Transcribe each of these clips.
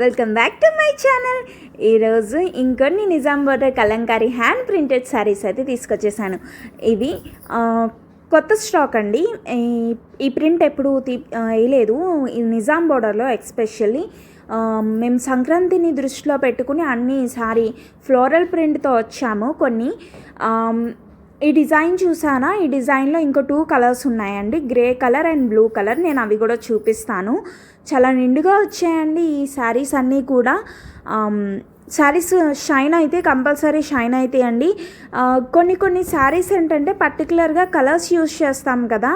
Welcome back to my channel. ఈరోజు ఇంకొన్ని Nizam border Kalamkari hand printed saris అయితే తీసుకొచ్చేసాను. ఇవి కొత్త స్టాక్ అండి. ఈ ప్రింట్ ఎప్పుడు వేయలేదు ఈ నిజాం బోర్డర్లో. ఎక్స్పెషల్లీ మేము సంక్రాంతిని దృష్టిలో పెట్టుకుని అన్ని సారీ ఫ్లోరల్ ప్రింట్తో వచ్చాము. కొన్ని ఈ డిజైన్ చూసానా, ఈ డిజైన్లో ఇంకో 2 కలర్స్ ఉన్నాయండి, grey colour and blue colour. నేను అవి కూడా చూపిస్తాను. చాలా నిండుగా వచ్చాయండి ఈ శారీస్ అన్నీ కూడా. శారీస్ షైన్ అయితే కంపల్సరీ షైన్ అవుతాయండి. కొన్ని శారీస్ ఏంటంటే పర్టికులర్గా కలర్స్ యూస్ చేస్తాం కదా,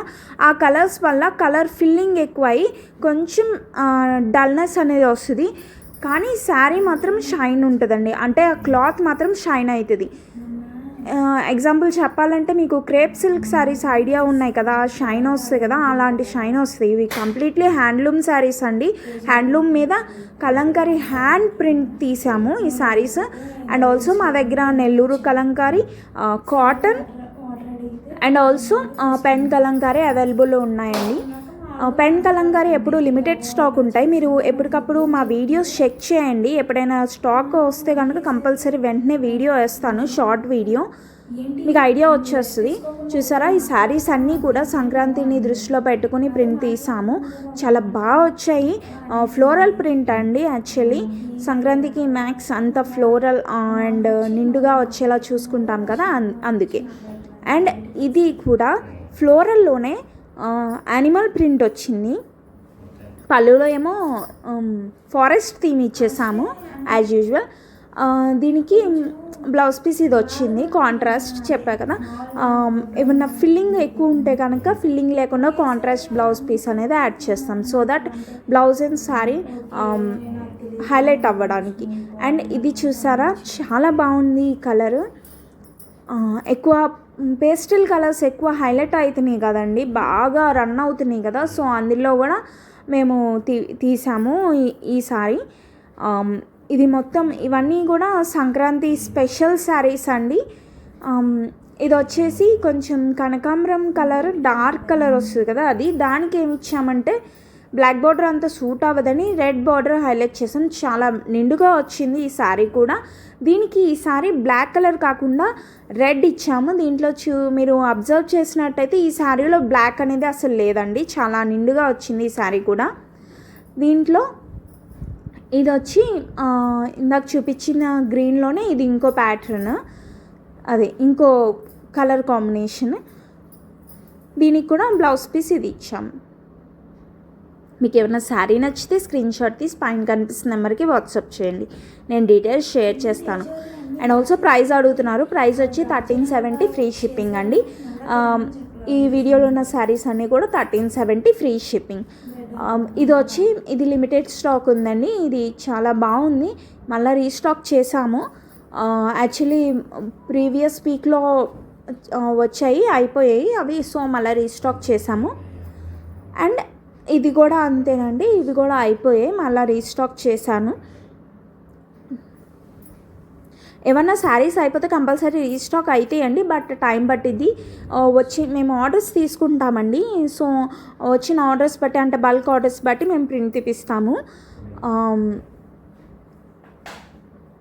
ఆ కలర్స్ వల్ల కలర్ ఫిల్లింగ్ ఎక్కువై కొంచెం డల్నెస్ అనేది వస్తుంది. కానీ శారీ మాత్రం షైన్ ఉంటుందండి, అంటే ఆ క్లాత్ మాత్రం షైన్ అవుతుంది. ఎగ్జాంపుల్ చెప్పాలంటే మీకు క్రేప్ సిల్క్ శారీస్ ఐడియా ఉన్నాయి కదా, షైన్ వస్తాయి కదా, అలాంటి షైన్ వస్తాయి. ఇవి కంప్లీట్లీ హ్యాండ్లూమ్ శారీస్ అండి. హ్యాండ్లూమ్ మీద కలంకారీ హ్యాండ్ ప్రింట్ తీసాము ఈ శారీస్. అండ్ ఆల్సో మా దగ్గర Nellore Kalamkari, cotton and also pen Kalamkari available ఉన్నాయండి. పెన్ కలంకారీ ఎప్పుడు లిమిటెడ్ స్టాక్ ఉంటాయి. మీరు ఎప్పటికప్పుడు మా వీడియోస్ చెక్ చేయండి. ఎప్పుడైనా స్టాక్ వస్తే కనుక కంపల్సరీ వెంటనే వీడియో వేస్తాను, షార్ట్ వీడియో, మీకు ఐడియా వచ్చేస్తుంది. చూసారా, ఈ శారీస్ అన్నీ కూడా సంక్రాంతిని దృష్టిలో పెట్టుకుని ప్రింట్ తీసాము. చాలా బాగా వచ్చాయి. ఫ్లోరల్ ప్రింట్ అండి. యాక్చువల్లీ సంక్రాంతికి మ్యాక్స్ అంత ఫ్లోరల్ అండ్ నిండుగా వచ్చేలా చూసుకుంటాం కదా, అందుకే. అండ్ ఇది కూడా ఫ్లోరల్లోనే యానిమల్ ప్రింట్ వచ్చింది. పళ్ళులో ఏమో ఫారెస్ట్ థీమ్ ఇచ్చేసాము యాజ్ యూజువల్. దీనికి బ్లౌజ్ పీస్ ఇది వచ్చింది, కాంట్రాస్ట్ చెప్పా కదా. ఏమన్నా ఫిల్లింగ్ ఎక్కువ ఉంటే కనుక ఫిల్లింగ్ లేకుండా కాంట్రాస్ట్ బ్లౌజ్ పీస్ అనేది యాడ్ చేస్తాం, so that blouse and sari highlight అవ్వడానికి. అండ్ ఇది చూసారా, చాలా బాగుంది ఈ కలరు. ఎక్కువ పేస్టల్ కలర్స్ ఎక్కువ హైలైట్ అవుతున్నాయి కదండి, బాగా రన్ అవుతున్నాయి కదా, సో అందులో కూడా మేము తీసాము ఈసారి. ఇది మొత్తం ఇవన్నీ కూడా సంక్రాంతి స్పెషల్ శారీస్ అండి. ఇది వచ్చేసి కొంచెం కనకాంబరం కలర్, డార్క్ కలర్ వస్తుంది కదా, అది దానికి ఏమి ఇచ్చామంటే బ్లాక్ బార్డర్ అంత సూట్ అవ్వదని రెడ్ బార్డర్ హైలైట్ చేసాం. చాలా నిండుగా వచ్చింది ఈ శారీ కూడా. దీనికి ఈ శారీ బ్లాక్ కలర్ కాకుండా రెడ్ ఇచ్చాము. దీంట్లో మీరు అబ్జర్వ్ చేసినట్టయితే ఈ శారీలో బ్లాక్ అనేది అసలు లేదండి, చాలా నిండుగా వచ్చింది ఈ శారీ కూడా. దీంట్లో ఇది వచ్చి ఇందాక చూపించిన గ్రీన్లోనే ఇది ఇంకో ప్యాటర్న్, అదే ఇంకో కలర్ కాంబినేషన్. దీనికి కూడా బ్లౌజ్ పీస్ ఇది ఇచ్చాము. మీకు ఏమైనా శారీ నచ్చితే స్క్రీన్ షాట్ తీసి పైన కనిపిస్తున్న నెంబర్కి వాట్సాప్ చేయండి, నేను డీటెయిల్స్ షేర్ చేస్తాను. అండ్ ఆల్సో ప్రైస్ అడుగుతున్నారు. ప్రైస్ వచ్చి 1370 ఫ్రీ షిప్పింగ్ అండి. ఈ వీడియోలో ఉన్న శారీస్ అన్నీ కూడా 1370 ఫ్రీ షిప్పింగ్. ఇది లిమిటెడ్ స్టాక్ ఉందండి. ఇది చాలా బాగుంది, మళ్ళీ రీస్టాక్ చేసాము. యాక్చువల్లీ ప్రీవియస్ వీక్లో వచ్చాయి, అయిపోయాయి అవి, సో మళ్ళీ రీస్టాక్ చేసాము. అండ్ ఇది కూడా అంతేనండి, ఇవి కూడా అయిపోయాయి, మళ్ళీ రీస్టాక్ చేశాను. ఏమన్నా శారీస్ అయిపోతే కంపల్సరీ రీస్టాక్ అవుతాయండి, బట్ టైం పట్టిద్ది. మేము ఆర్డర్స్ తీసుకుంటామండి, సో వచ్చిన ఆర్డర్స్ బట్టి, అంటే బల్క్ ఆర్డర్స్ బట్టి మేము ప్రింట్ తీపిస్తాము.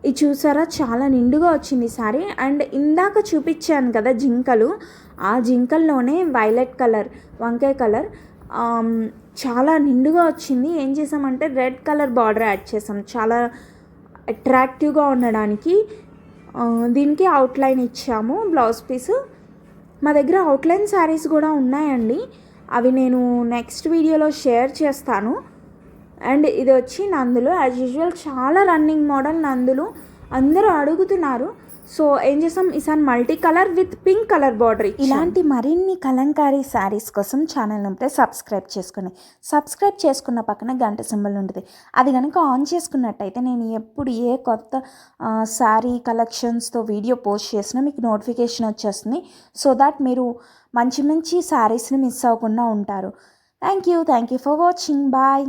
ఇది చూసారా, చాలా నిండుగా వచ్చింది శారీ. అండ్ ఇందాక చూపించాను కదా జింకలు, ఆ జింకల్లోనే వైలెట్ కలర్, వంకాయ కలర్ చాలా నిండుగా వచ్చింది. ఏం చేసామంటే రెడ్ కలర్ బార్డర్ యాడ్ చేసాం, చాలా అట్రాక్టివ్గా ఉండడానికి. దీనికి అవుట్లైన్ ఇచ్చాము, బ్లౌజ్ పీస్. మా దగ్గర అవుట్లైన్ శారీస్ కూడా ఉన్నాయండి, అవి నేను నెక్స్ట్ వీడియోలో షేర్ చేస్తాను. అండ్ ఇది వచ్చి నందులు, యాజ్ యూజువల్ చాలా రన్నింగ్ మోడల్ నందులు, అందరూ అడుగుతున్నారు, సో ఏం చేసాం ఈసారి multi colour with pink colour border. ఇలాంటి మరిన్ని కలంకారీ శారీస్ కోసం ఛానల్ ఉంటే సబ్స్క్రైబ్ చేసుకున్న పక్కన గంట సింబల్ ఉంటుంది, అది కనుక ఆన్ చేసుకున్నట్టయితే నేను ఎప్పుడు ఏ కొత్త శారీ కలెక్షన్స్తో వీడియో పోస్ట్ చేసినా మీకు నోటిఫికేషన్ వచ్చేస్తుంది, సో దట్ మీరు మంచి శారీస్ని మిస్ అవ్వకుండా ఉంటారు. Thank you for watching. Bye.